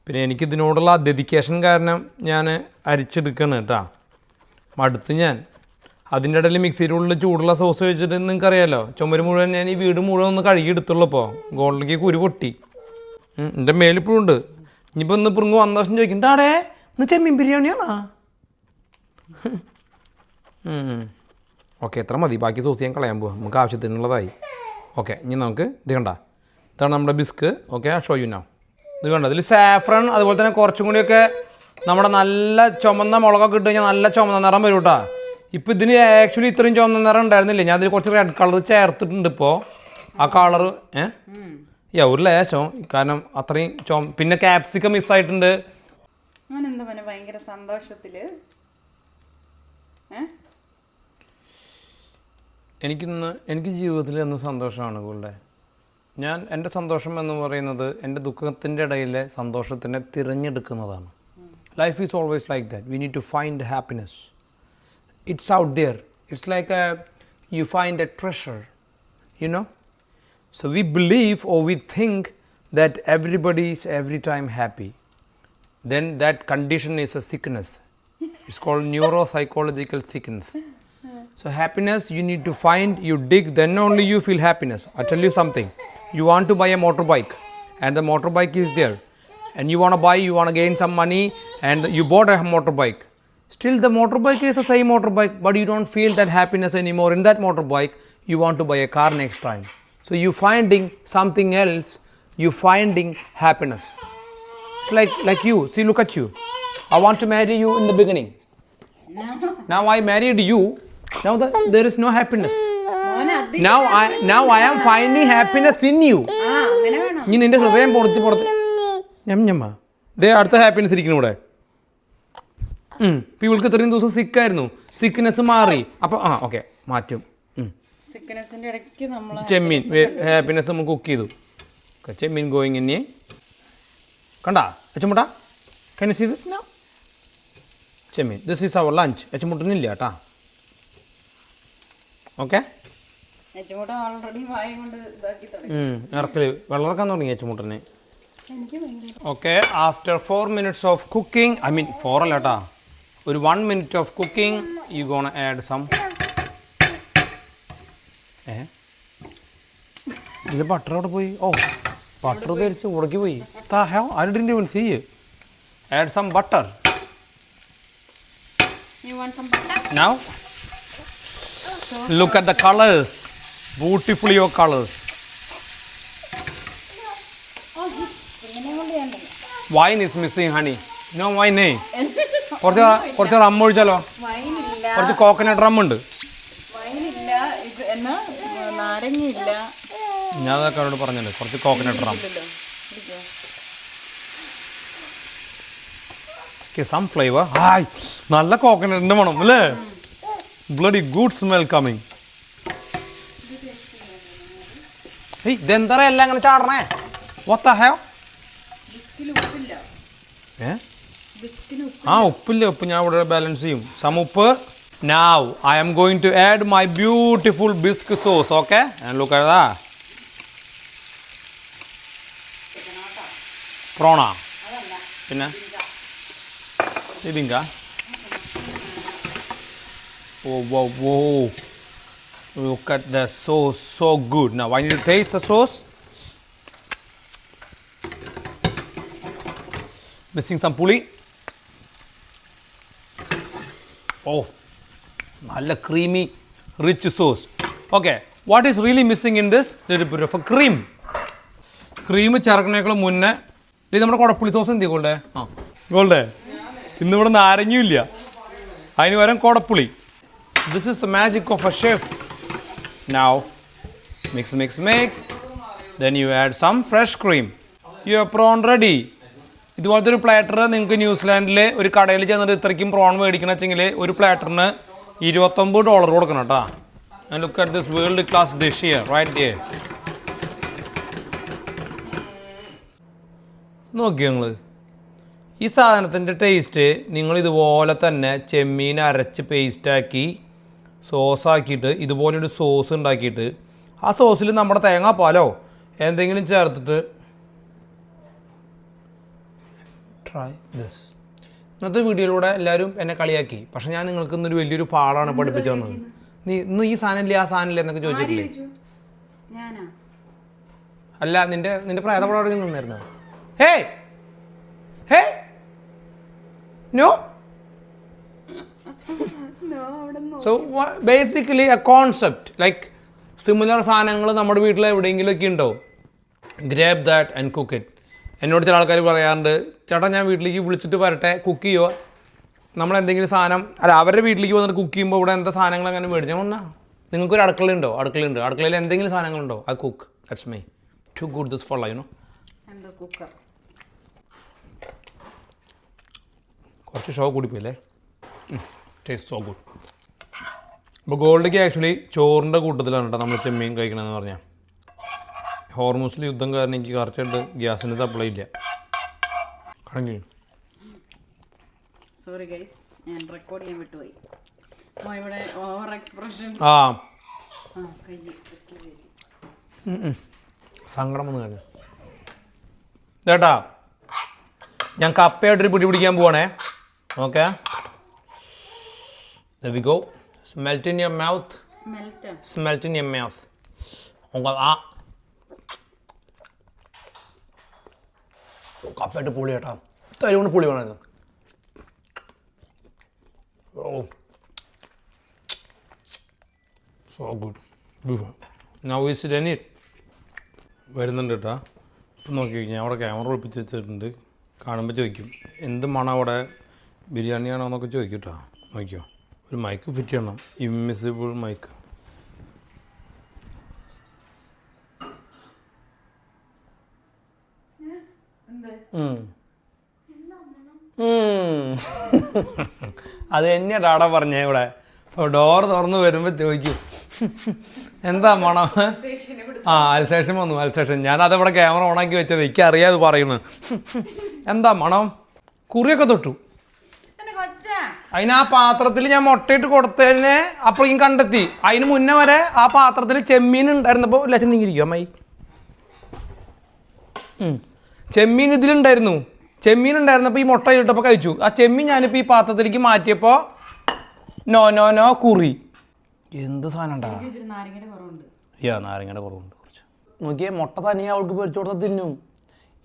പിന്നെ എനിക്കിതിനോടുള്ള ഡെഡിക്കേഷൻ കാരണം ഞാൻ അരിച്ചെടുക്കണം കേട്ടോ. മടുത്ത് ഞാൻ അതിൻ്റെ ഇടയിൽ മിക്സിയിലുള്ള ചൂടുള്ള സോസ് വെച്ചിട്ട് നിങ്ങൾക്കറിയാമല്ലോ ചുമര് മുഴുവൻ ഞാൻ ഈ വീട് മുഴുവൻ ഒന്ന് കഴുകി എടുത്തുള്ളപ്പോൾ ഗോൾഡിലേക്ക് കുരു പൊട്ടി. എൻ്റെ മേലിപ്പോഴും ഉണ്ട്. ഇനിയിപ്പോൾ ഇന്ന് ഇപ്പം വന്ന വർഷം ചോദിക്കണ്ടാടേ ഇന്ന് ചെമ്മീൻ ബിരിയാണിയാണോ? ഓക്കെ, എത്ര മതി, ബാക്കി സോസ് ഞാൻ കളയാൻ പോവാം, നമുക്ക് ആവശ്യത്തിനുള്ളതായി. ഓക്കെ, ഇനി നമുക്ക് ഇത് കണ്ട, ഇതാണ് നമ്മുടെ bisque. Okay, show you now. ഇത് കണ്ട, ഇതിൽ സാഫ്രൺ അതുപോലെ തന്നെ കുറച്ചും കൂടിയൊക്കെ നമ്മുടെ നല്ല ചുമന്ന മുളകൊക്കെ ഇട്ട് കഴിഞ്ഞാൽ നല്ല ചുമന്ന നിറം വരും കേട്ടോ. ഇപ്പോൾ ഇതിന് ആക്ച്വലി ഇത്രയും ചുമന്ന നിറം ഉണ്ടായിരുന്നില്ല, ഞാൻ അതിൽ കുറച്ച് റെഡ് കളർ ചേർത്തിട്ടുണ്ട്. ഇപ്പോൾ ആ കളർ ഒരു ലേശം, കാരണം അത്രയും പിന്നെ ക്യാപ്സിക്കം മിസ്സായിട്ടുണ്ട്. ഭയങ്കര സന്തോഷത്തില് എനിക്ക് ജീവിതത്തിൽ എന്ന് സന്തോഷമാണ് കൂടെ. എൻ്റെ സന്തോഷം എന്ന് പറയുന്നത് എൻ്റെ ദുഃഖത്തിൻ്റെ ഇടയിലെ സന്തോഷത്തിനെ തിരഞ്ഞെടുക്കുന്നതാണ്. Life is always like that. We need to find happiness. It's out there. It's like you find a treasure, you know. So we believe or we think that everybody is every time happy. Then that condition is a sickness. It's called neuropsychological sickness. So happiness you need to find, you dig, then only you feel happiness. I tell you something. You want to buy a motorbike and the motorbike is there. And you want to gain some money and you bought a motorbike. Still the motorbike is the same motorbike, but you don't feel that happiness anymore in that motorbike. You want to buy a car next time. So you finding something else, you finding happiness. It's like you. See, look at you. I want to marry you in the beginning. Now I married you. Now there is no happiness. Now I am finding happiness in you. ഇനി നിന്റെ ഹൃദയം പുറത്ത് ഞമ്മ ദേ അടുത്ത ഹാപ്പിനെസ് ഇരിക്കുന്നു ഇവിടെ. ഇപ്പം ഇവൾക്ക് ഇത്രയും ദിവസം സിക്കായിരുന്നു, സിക്നെസ് മാറി. അപ്പോൾ ഓക്കെ മാറ്റും. സിക്നെസിന്റെ ഇടയ്ക്ക് നമ്മൾ ചെമ്മീൻ ഹാപ്പിനെസ് നമ്മൾ കുക്ക് ചെയ്തു. ചെമ്മീൻ ഗോയിങ് ഇനി കണ്ടാ അച്ചമുട്ട, can you see this now? ചെമ്മീൻ, ദിസ് ഈസ് അവർ ലഞ്ച്. അച്ചമുട്ടനില്ല കേട്ടാ. ഓക്കെ, ഓൾറെഡി വായ കൊണ്ട് ഇതാക്കി തുടങ്ങി, ഇറക്കൽ വെള്ളറക്കാൻ തുടങ്ങി അച്ചമുട്ടനെ. Okay, after 4 minutes of cooking, I mean 4 അല്ല കേട്ടാ, ഒരു 1 minute of cooking, you gonna add some. ഇതിൽ ബട്ടർ അവിടെ പോയി. ഓ, ബട്ടർ ധരിച്ച് ഉടക്കി പോയി. I didn't even see it. Add some butter. You want some butter? Now, look at the colors. Beautiful your colors. Wine is missing, honey. No wine, eh? കുറച്ച് റം ഒഴിച്ചാലോ? കുറച്ച് കോക്കനട്ട് റം ഉണ്ട്. ഞാൻ അതൊക്കെ അവരോട് പറഞ്ഞല്ലോ, കുറച്ച് coconut rum. Some flavour. Hi, നല്ല കോക്കനട്ടിൻ്റെ മണം അല്ലേ? Bloody good smell coming. ഇതെന്താ എല്ലാം അങ്ങനെ ചാടണേ? What the hell? ഉപ്പില്ല, ഉപ്പ് ഞാൻ ഇവിടെ ബാലൻസ് ചെയ്യും. സം ഉപ്പ്. Now I am going to add my beautiful bisque sauce, okay? And look at that. Prona. പിന്നെ ഇതിങ്ക. Whoa. Look at the sauce, so good. Now I need to taste the sauce. Missing some puli. Oh, നല്ല creamy, rich sauce. Okay, what is really missing in this? Little bit of a cream. Cream ചേർക്കണേക്കാളും മുന്നേ ഇത് നമ്മുടെ കുടപ്പുളി സോസ് എന്ത് ഗോൾഡേ? ഗോൾഡേ, ഇന്നിവിടെ നാരങ്ങയില്ല, അതിന് പകരം കുടപ്പുളി. This is the magic of a chef. Now mix. Then you add some fresh cream. Your prawn ready. ഇതുപോലത്തെ ഒരു പ്ലാറ്റർ നിങ്ങൾക്ക് ന്യൂസിലാൻഡിൽ ഒരു കടയിൽ ചെന്നിട്ട് ഇത്രയ്ക്കും പ്രോൺ മേടിക്കണം വെച്ചെങ്കിൽ ഒരു പ്ലാറ്ററിന് $29 കൊടുക്കണം കേട്ടോ. And look at this world class dish here, right there. നോക്കിയോ നിങ്ങൾ ഈ സാധനത്തിൻ്റെ ടേസ്റ്റ്? നിങ്ങൾ ഇതുപോലെ തന്നെ ചെമ്മീൻ അരച്ച് പേസ്റ്റാക്കി സോസാക്കിയിട്ട് ഇതുപോലൊരു സോസ് ഉണ്ടാക്കിയിട്ട് ആ സോസിൽ നമ്മുടെ തേങ്ങാപ്പാലോ എന്തെങ്കിലും ചേർത്തിട്ട് ട്രൈ ദിസ്. ഇന്നത്തെ വീഡിയോയിലൂടെ എല്ലാവരും എന്നെ കളിയാക്കി. പക്ഷെ ഞാൻ നിങ്ങൾക്ക് ഇന്നൊരു വലിയൊരു പാടാണ് പഠിപ്പിച്ചു തന്നത്. നീ ഇന്ന് ഈ സാധനം ആ സാധനം എന്നൊക്കെ ചോദിച്ചിട്ടില്ലേ? അല്ല, നിന്റെ പ്രേതപടം നിന്നായിരുന്നു. Hey hey no. So basically a concept like similar സാധനങ്ങൾ നമ്മുടെ വീട്ടിൽ എവിടെയെങ്കിലുമൊക്കെ ഉണ്ടാവും. Grab that and cook it. എന്നോട് ചില ആൾക്കാർ പറയാറുണ്ട്, ചേട്ടാ ഞാൻ വീട്ടിലേക്ക് വിളിച്ചിട്ട് വരട്ടെ, കുക്ക് ചെയ്യുമോ? നമ്മളെന്തെങ്കിലും സാധനം അല്ല അവരുടെ വീട്ടിലേക്ക് വന്നിട്ട് കുക്ക് ചെയ്യുമ്പോൾ ഇവിടെ എന്താ സാധനങ്ങൾ അങ്ങനെ മേടിച്ചാൽ കൊണ്ടാ. നിങ്ങൾക്കൊരു അടുക്കളയുണ്ടോ? അടുക്കളയുണ്ട്. അടുക്കളയിൽ എന്തെങ്കിലും സാധനങ്ങളുണ്ടോ? I cook. That's my to good this for life. Cooker കുറച്ച് ഷോ കൂടിപ്പോയില്ലേ? Taste so good. അപ്പോൾ ഗോൾഡിക്ക് ആക്ച്വലി ചോറിൻ്റെ കൂട്ടത്തിലാണ് കേട്ടോ നമ്മൾ ചെമ്മീൻ കഴിക്കണമെന്ന് പറഞ്ഞാൽ. ഹോർമൂസിൽ യുദ്ധം കാരണം എനിക്ക് കറക്റ്റായിട്ട് ഗ്യാസിന് സപ്ലൈ ഇല്ല. കണക്കി സോറി ഗൈസ്, ഞാൻ റെക്കോർഡ് ചെയ്യാൻ വിട്ടുപോയി. ഇവിടെ ഓവർ എക്സ്പ്രഷൻ. സങ്കടം വന്നു കഴിഞ്ഞു ചേട്ടാ. ഞാൻ കപ്പയായിട്ടൊരു പിടി പിടിക്കാൻ പോവാണേ. Okay, there we go. Smelt in your mouth. Smelt in your mouth. കപ്പയായിട്ട് പുളി കേട്ടോ. ഇത്രയും കൊണ്ട് പുളി വേണമായിരുന്നു. Oh so good. Now is it any വരുന്നുണ്ട് കേട്ടോ. ഇപ്പം നോക്കി ഞാൻ അവിടെ ക്യാമറ ഒളിപ്പിച്ച് വെച്ചിട്ടുണ്ട്. കാണുമ്പോൾ ചോദിക്കും എന്ത് മണം അവിടെ ബിരിയാണിയാണോ എന്നൊക്കെ ചോദിക്കും കേട്ടോ. നോക്കിയോ, ഒരു മൈക്ക് ഫിറ്റ് ചെയ്യണം, ഇൻവിസിബിൾ മൈക്ക്. അത് തന്നെയാ ഡാഡ പറഞ്ഞേ. ഇവിടെ ഡോർ തുറന്ന് വരുമ്പോൾ ചോദിക്കും എന്താ മണം. അൽസേഷൻ വന്നു, അൽസേഷൻ. ഞാനതവിടെ ക്യാമറ ഓണാക്കി വെച്ചത്, എനിക്കറിയാതെ പറയുന്നത്. എന്താ മണം? കുറിയൊക്കെ തൊട്ടു. അതിന് ആ പാത്രത്തിൽ ഞാൻ മുട്ടയിട്ട് കൊടുത്തതിനെ അപ്പോഴേക്കും കണ്ടെത്തി. അതിന് മുന്നേ വരെ ആ പാത്രത്തിൽ ചെമ്മീൻ ഉണ്ടായിരുന്നപ്പോൾ ലക്ഷം നീങ്ങിയിരിക്കും അമ്മായി. ചെമ്മീൻ ഇതിലുണ്ടായിരുന്നു. ചെമ്മീൻ ഉണ്ടായിരുന്നപ്പോൾ ഈ മുട്ട ഇട്ടപ്പോൾ കഴിച്ചു. ആ ചെമ്മീൻ ഞാനിപ്പോൾ ഈ പാത്രത്തിലേക്ക് മാറ്റിയപ്പോൾ നോ കുറി. എന്ത് സാധനം ഉണ്ടാ? നാരങ്ങയുടെ കുറവുണ്ട് കുറച്ച്. നോക്കിയേ, മുട്ട തനിയെ അവൾക്ക് പൊരിച്ചു കൊടുത്താൽ തിന്നും.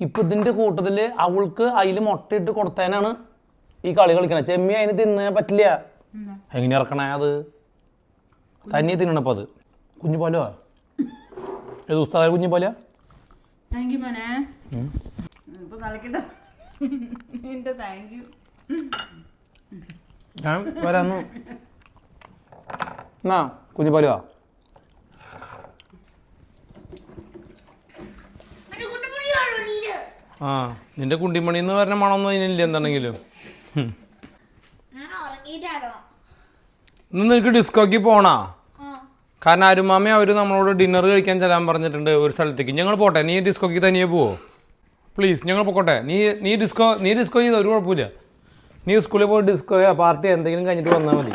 ഇപ്പം ഇതിൻ്റെ കൂട്ടത്തിൽ അവൾക്ക് അതിൽ മുട്ടയിട്ട് കൊടുത്തതിനാണ് ഈ കളി കളിക്കണേ. ചെമ്മീൻ അതിന് തിന്നാൻ പറ്റില്ല. എങ്ങനെ ഇറക്കണേ? അത് തനിയെ തിന്നണപ്പോൾ അത് കുഞ്ഞു പാലോ? ഏത് ഉസ്താദ് കുഞ്ഞു പാലോ? ഞാൻ വരാന്നു. എന്നാ കുഞ്ഞു പാലുവാ. ആ, നിന്റെ കുണ്ടിമണി എന്ന് പറഞ്ഞ മണമൊന്നും അതിനില്ല. എന്താണെങ്കിലും ഇന്ന് നിനക്ക് ഡിസ്കോക്ക് പോണാ? കാരണം അരുമാമ അവർ നമ്മളോട് ഡിന്നർ കഴിക്കാൻ ചെല്ലാൻ പറഞ്ഞിട്ടുണ്ട് ഒരു സ്ഥലത്തേക്ക്. ഞങ്ങൾ പോട്ടെ, നീ ഡിസ്കോക്ക് തനിയെ പോവോ? പ്ലീസ്, ഞങ്ങൾ പൊക്കോട്ടെ. നീ ഡിസ്കോ ചെയ്ത ഒരു കുഴപ്പമില്ല. നീ സ്കൂളിൽ പോയി ഡിസ്കോയോ പാർട്ടി എന്തെങ്കിലും കഴിഞ്ഞിട്ട് വന്നാൽ മതി.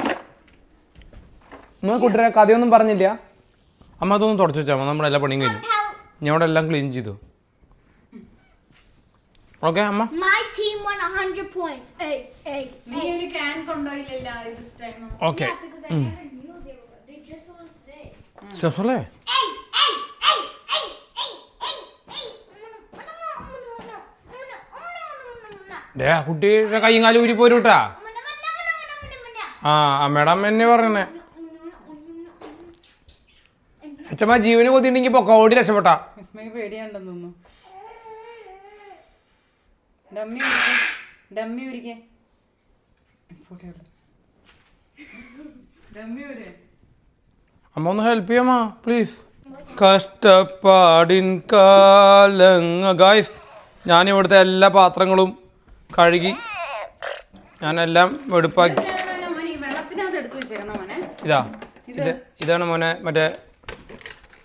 നമ്മൾ കുട്ടിയുടെ കഥയൊന്നും പറഞ്ഞില്ല. അമ്മ അതൊന്നും തുടച്ചു വെച്ചാൽ മതി. നമ്മുടെ എല്ലാ പണിയും കഴിഞ്ഞു. ഞാൻ അവിടെ എല്ലാം ക്ലീൻ ചെയ്തു. ഓക്കെ അമ്മ. ഓക്കെ ശേഷല്ലേ കുട്ടിയുടെ കൈയും കാലും ഊരി പോരൂട്ടാ. അമ്മയുടെ അമ്മ എന്നെ പറഞ്ഞേ. അച്ഛമ്മ ജീവന് കൊതിണ്ടെങ്കിൽ പൊക്ക ഓടി രക്ഷപ്പെട്ടാ. പേടിയാണ്ടെന്ന് തോന്നുന്നു. അമ്മ ഒന്ന് ഹെൽപ്പ് ചെയ്യാമോ പ്ലീസ്? കഷ്ടപ്പാടിൻ കാലങ്ങ. ഗായ്സ്, ഞാനിവിടുത്തെ എല്ലാ പാത്രങ്ങളും കഴുകി ഞാനെല്ലാം വെടുപ്പാക്കി. ഇതാണ് മോനെ. മറ്റേ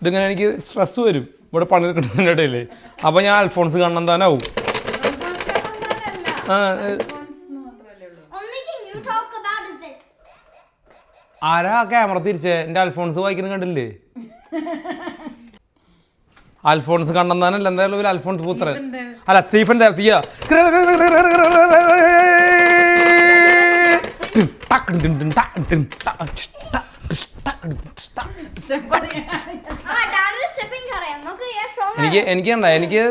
ഇതിങ്ങനെ എനിക്ക് സ്ട്രെസ് വരും ഇവിടെ പണിയെടുക്കുന്നതിൻ്റെ ഇടയിൽ. അപ്പോൾ ഞാൻ അൽഫോൺസ് കണ്ണന്താനാവും. ആരാ ക്യാമറ തിരിച്ചേ? എൻ്റെ അൽഫോൺസ് വായിക്കുന്നത് കണ്ടില്ലേ? അൽഫോൺസ് കണ്ണന്താനല്ല, എന്തായാലും ഒരു അൽഫോൺസ് പുത്രൻ. അല്ല, സ്റ്റീഫൻ ദേവ്സിയ. എനിക്ക് കണ്ട എനിക്ക്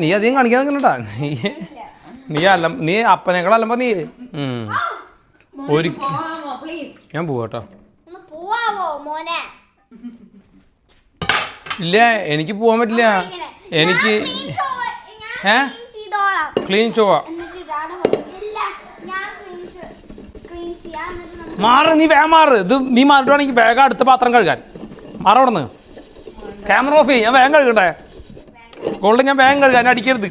നീ അധികം കാണിക്കാൻ നിൽക്കണ്ടാ നീ അപ്പനേക്കാൾ അല്ലമ്പോ നീ ഞാൻ പോവാട്ടോ. ഇല്ല എനിക്ക് പോവാൻ പറ്റില്ല. എനിക്ക് ക്ലീൻ ചോവാ മാറ്. നീ വേഗം മാറ്. ഇത് നീ മാറിട്ടുവാണെങ്കിൽ വേഗം അടുത്ത പാത്രം കഴുകാൻ മാറവിടുന്ന്. ക്യാമറ ഓഫ് ചെയ്യും. ഞാൻ വേഗം കഴുകട്ടെ. ഗോൾഡ് ഞാൻ വേഗം കഴുകാൻ അടിക്കരുത്.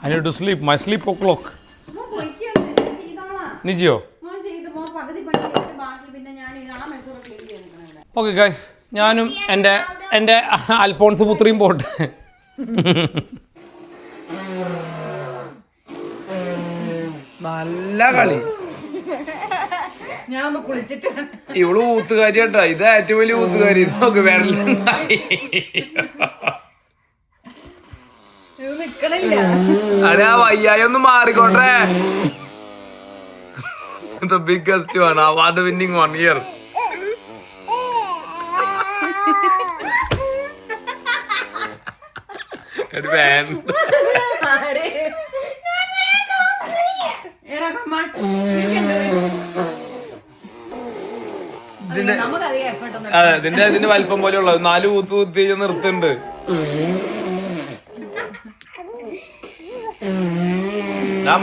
I need to sleep. My sleep o'clock. നീ ചെയ്യോ? ഓക്കെ ഗൈസ്, ഞാനും എൻ്റെ അൽഫോൺസ് പുത്രിയും പോട്ടെ. നല്ല കളി. ഞാൻ കുളിച്ചിട്ട് ഇവള് ഊത്തുകാരി കേട്ടോ. ഇത് ഏറ്റവും വലിയ ഊത്തുകാരി. നോക്ക് വിരലുണ്ടായി. അതെ, ആ വയ്യായി ഒന്ന് മാറിക്കോട്ടെ. The biggest one, award winning one year. ഇതിന്റെ വലിപ്പം പോലെ ഉള്ളത് 4 ഊത്ത് ഊത്തി നിർത്തുന്നുണ്ട്.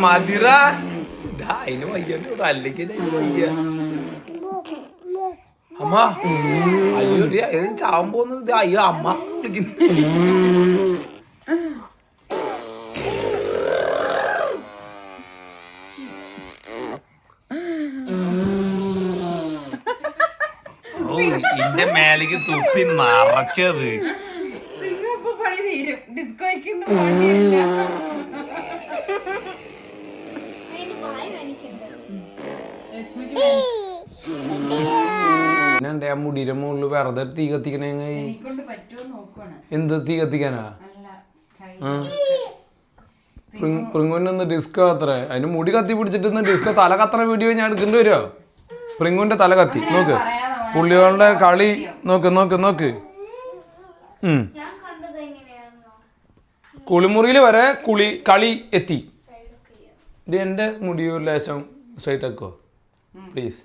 മതിര അതിന് വയ്യല്ലോ, അല്ലെങ്കിൽ വയ്യ. അമ്മ അയ്യോ ഏതും ചാവാൻ പോകുന്നത്. അയ്യോ അമ്മ വിളിക്കുന്നു. ഓ ഇന്റെ മേലേക്ക് തുപ്പി നിറച്ചത്. പിന്നെ ആ മുടിയുടെ മുകളിൽ വെറുതെ തീ കത്തിക്കണേ. എന്ത് തീ കത്തിക്കാനാ? പ്രിങ്ങുവിൻ്റെ ഡിസ്കോ അത്ര. അതിന് മുടി കത്തി പിടിച്ചിട്ട് ഡിസ്കോ തല കത്തണ വീഡിയോ ഞാൻ എടുക്കേണ്ടി വരുമോ? പ്രിങ്ങുവിൻ്റെ തല കത്തി നോക്ക്. പുള്ളികളുടെ കളി നോക്ക് നോക്ക് നോക്ക്. കുളിമുറിയിൽ വരെ കളി എത്തി. ഇത് എൻ്റെ മുടി ഒരു ലേശം സ്ട്രൈറ്റ് ആക്കോ പ്ലീസ്.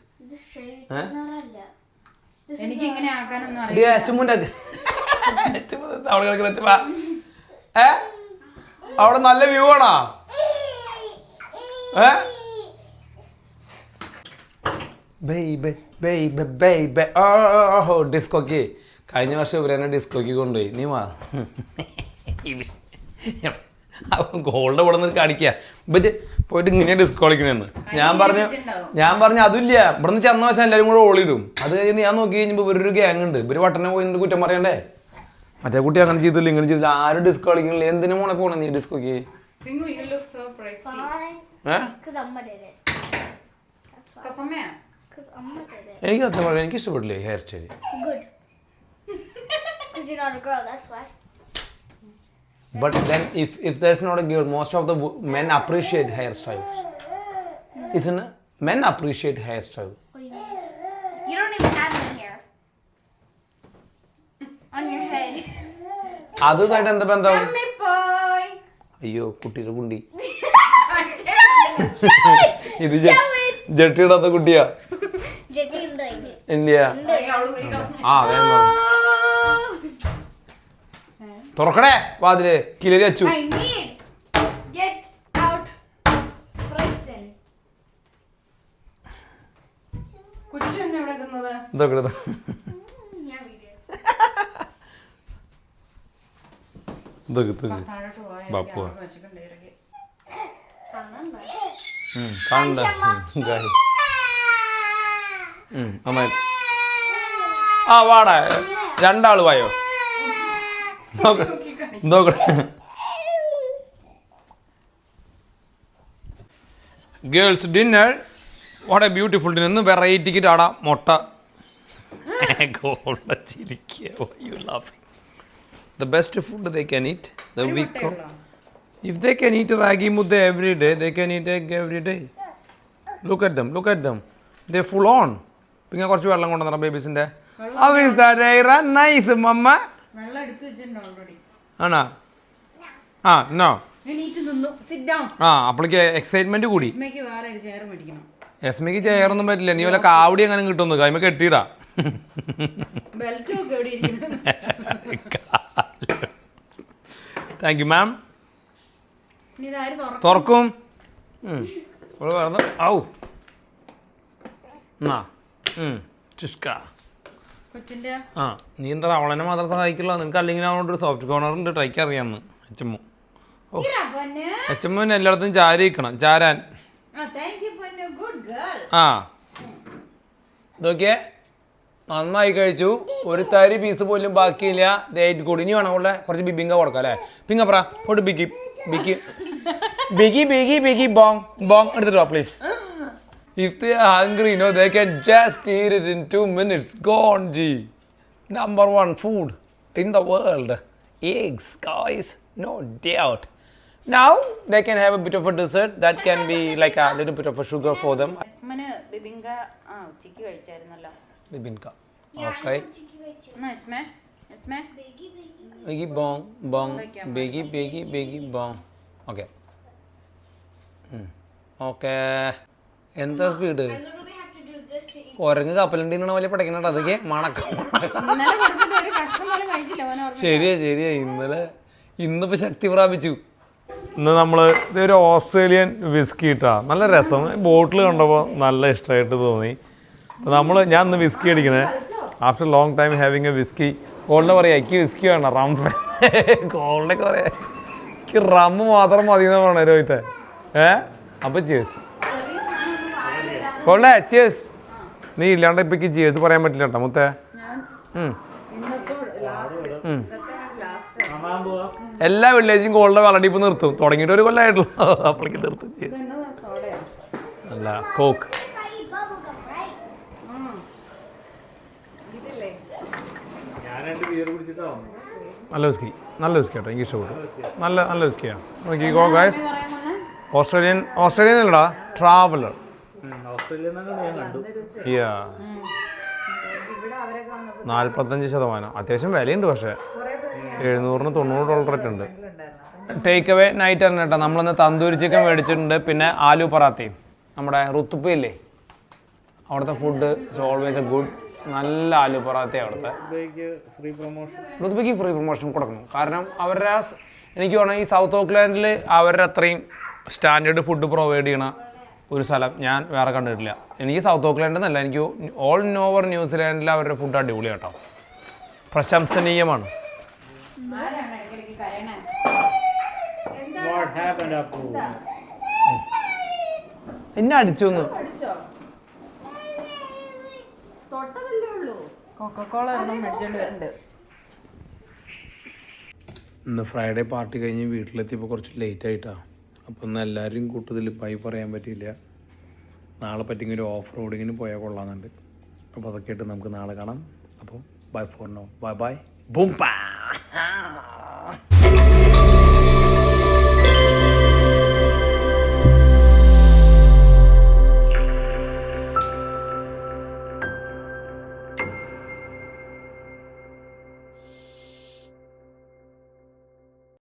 അവിടെ നല്ല വ്യൂ ആണോ? ഡിസ്കോക്ക് കഴിഞ്ഞ വർഷം ഇവരെന്നെ ഡിസ്കോക്ക് കൊണ്ടുപോയി. നീ മാ ഗോൾഡ് ഇവിടെ നിന്ന് കാണിക്കുക. ഇവര് പോയിട്ട് ഇങ്ങനെ ഡിസ്കോ കളിക്കണെന്ന് ഞാൻ പറഞ്ഞു അതില്ല. ഇവിടെ നിന്ന് ചെന്ന വശം എല്ലാവരും കൂടെ ഓളിയിടും. അത് കഴിഞ്ഞ് ഞാൻ നോക്കി കഴിഞ്ഞപ്പോൾ ഇവരൊരു ഗ്യാങ് ഉണ്ട്. ഇവര് വട്ടനെ പോയി കുറ്റം പറയണ്ടേ? മറ്റേ കുട്ടി അങ്ങനെ ചെയ്തില്ല ഇങ്ങനെ ചെയ്തില്ല. ആരും ഡിസ്കോ കളിക്കണില്ല. എന്തിനു മോളെ പോണേ നീ ഡിസ്കോക്ക്? എനിക്ക് സത്യം പറയാം എനിക്ക് ഇഷ്ടപ്പെട്ടില്ലേ hairstyle. But then if there's not a girl, most of the men appreciate hairstyles. Isn't it? Men appreciate hairstyle. What do you mean? You don't even have any hair on your head. അതുമായിട്ട് എന്താ ബന്ധം? അയ്യോ കുട്ടിയുടെ കുണ്ടി. ഇത് ജട്ടിയിടാത്ത കുട്ടിയാ. ഇല്ല. ആ അതെ തുറക്കണേ വാതില്. കിലരി അച്ചു ഇതൊക്കെ ബാപ്പു കാണണ്ട. അമ്മ ആ വാടാ. 2 ആള് വായോ. Girls dinner. What A beautiful dinner. ഇന്ന് വെറൈറ്റിക്ക് ആടാ മുട്ട. The best food they can eat. The week. If they can eat ragi mudde every day, they can eat egg every day. Look at them, look at them. They're full on. പിന്നെ കുറച്ച് വെള്ളം കൊണ്ടുവന്നോ ബേബീസിൻ്റെ. How is that, Aira? Nice, mama. വെള്ളം എടുത്ത് വെച്ചിട്ടുണ്ട് ഓൾറെഡി. ആണോ? ആ, no. എണീറ്റ് നിന്നു. Sit down. ആ, അപ്പോഴേക്ക് എക്സൈറ്റ്മെന്റ് കൂടി. എസ്മയ്ക്ക് വേറെ ഒരു ചെയർ മേടിക്കണം. എസ്മയ്ക്ക് ചെയറൊന്നും പറ്റില്ല. നീ വല്ല കാവടി അങ്ങനെ കിട്ടുന്നു കൈമ കെട്ടിയിടാ. ബെൽറ്റും ഒക്കെ എവിടെ ഇരിക്കുന്നു? താങ്ക് യു മാം. ഇനി ഇതാര് തുറക്കും? ഔ ചിഷ്ക. കൊച്ചിന്റെ ആ, നീ എന്താ അവളെന്നെ മാത്രം സഹായിക്കില്ല. നിനക്ക് അല്ലെങ്കിൽ അവളോട് സോഫ്റ്റ് കോർണർ ഉണ്ട് ട്രൈക്ക് അറിയാമെന്ന്. എച്ചമ്മു. ഓ, എച്ചമ്മുവിന് എല്ലായിടത്തും ചാരിക്കണം. ചാരാൻ. ആ, ഇതൊക്കെ നന്നായി കഴിച്ചു. ഒരു തരി പീസ് പോലും ബാക്കിയില്ല. ഡേറ്റ് കൂടി. ഇനി വേണം അവളുടെ കുറച്ച് ബിബിങ്ക കൊടുക്കാം അല്ലേ? പിങ്ങപ്ര പോട്ട് ബിക്കി ബിക്കി ബിക്കി ബിക്കി ബിക്കി ബോങ് ബോങ് എടുത്തിട്ട് വാ please. If they are hungry, they can just eat it in 2 minutes. Gone, G. Number 1 food in the world. Eggs, guys. No doubt. Now, they can have a bit of a dessert. That can be like a little bit of a sugar for them. എസ്മന് ബിബിങ്ക ഉച്ചയ്ക്ക് കഴിച്ചായിരുന്നല്ലോ. Bibinka. Okay. എസ്മേ എസ്മേ Biggie bong, bong. Biggie, biggie, biggie bong. Okay. Okay. എന്താ സ്പീഡ്? കുരങ്ങ് കപ്പലുണ്ടീനാണ് വലിയ പഠിക്കണ അതൊക്കെ മണക്കം. ശരിയാ ഇന്നിപ്പോ ശക്തി പ്രാപിച്ചു. ഇന്ന് നമ്മൾ ഇതൊരു ഓസ്ട്രേലിയൻ വിസ്കി ഇട്ടാ. നല്ല രസം. ബോട്ടിൽ കണ്ടപ്പോൾ നല്ല ഇഷ്ടമായിട്ട് തോന്നി. ഞാൻ ഇന്ന് വിസ്കി അടിക്കുന്നത്. After long time having A whisky. Gold പറയാം എനിക്ക് വിസ്കി വേണം. റം ഗോൾഡൊക്കെ പറയാം എനിക്ക് റമ്മ് മാത്രം മതി എന്ന് പറയണേ രോഹിത്തെ. അപ്പം ചേസ് ഗോൾഡേ ചേസ്. നീ ഇല്ലാണ്ട് ഇപ്പം ചേസ് പറയാൻ പറ്റില്ല കേട്ടോ മുത്തേ. എല്ലാ വില്ലേജും ഗോൾഡ് വളടിപ്പ് നിർത്തും. തുടങ്ങിയിട്ട് ഒരു കൊല്ലമായിട്ടുള്ളൂ. അപ്പോഴേക്ക് നിർത്തും. അല്ല കോക്ക്. നല്ല വിസ്കി കേട്ടോ. എനിക്ക് ഇഷ്ടപ്പെട്ടു. നല്ല വിസ്കിയാണ്. നോക്കി ഗോ ഗൈസ്. ഓസ്ട്രേലിയൻ അല്ലടാ, ട്രാവലർ. 45%. അത്യാവശ്യം വിലയുണ്ട്. പക്ഷേ $700-900 ഉണ്ട്. ടേക്ക് അവേ നൈറ്റ് ആണ് കേട്ടോ. നമ്മളിന്ന് തന്തൂരി ചിക്കൻ മേടിച്ചിട്ടുണ്ട്. പിന്നെ ആലു പറാത്തയും. നമ്മുടെ റുത്തുപ്പ ഇല്ലേ, അവിടുത്തെ food it's always A good. നല്ല ആലു പറാത്ത അവിടുത്തെ. റുത്തുപ്പയ്ക്ക് ഫ്രീ പ്രൊമോഷൻ കൊടുക്കണം. കാരണം അവരുടെ എനിക്ക് വേണം ഈ സൗത്ത് ഓക്ലാൻഡിൽ അവരുടെ അത്രയും സ്റ്റാൻഡേർഡ് ഫുഡ് പ്രൊവൈഡ് ചെയ്യണ ഒരു സ്ഥലം ഞാൻ വേറെ കണ്ടിട്ടില്ല. എനിക്ക് സൗത്ത് ഓക്ലാൻഡ് എന്നല്ല, എനിക്ക് ഓൾ ഓവർ ന്യൂസിലാൻഡിൽ അവരുടെ ഫുഡ് അടിപൊളി കേട്ടോ. പ്രശംസനീയമാണ്. എന്നെ അടിച്ചു. ഇന്ന് ഫ്രൈഡേ പാർട്ടി കഴിഞ്ഞ് വീട്ടിലെത്തിയപ്പോൾ കുറച്ച് ലേറ്റ് ആയിട്ടാണ്. അപ്പോൾ ഇന്ന് എല്ലാവരും കൂട്ടത്തിൽ പായി പറയാൻ പറ്റിയില്ല. നാളെ പറ്റിയെങ്കിൽ ഒരു ഓഫ് റോഡിങ്ങിന് പോയാൽ കൊള്ളാമെന്നുണ്ട്. അപ്പോൾ അതൊക്കെ ആയിട്ട് നമുക്ക് നാളെ കാണാം. അപ്പോൾ bye for now. Bye bye. Boom പാ.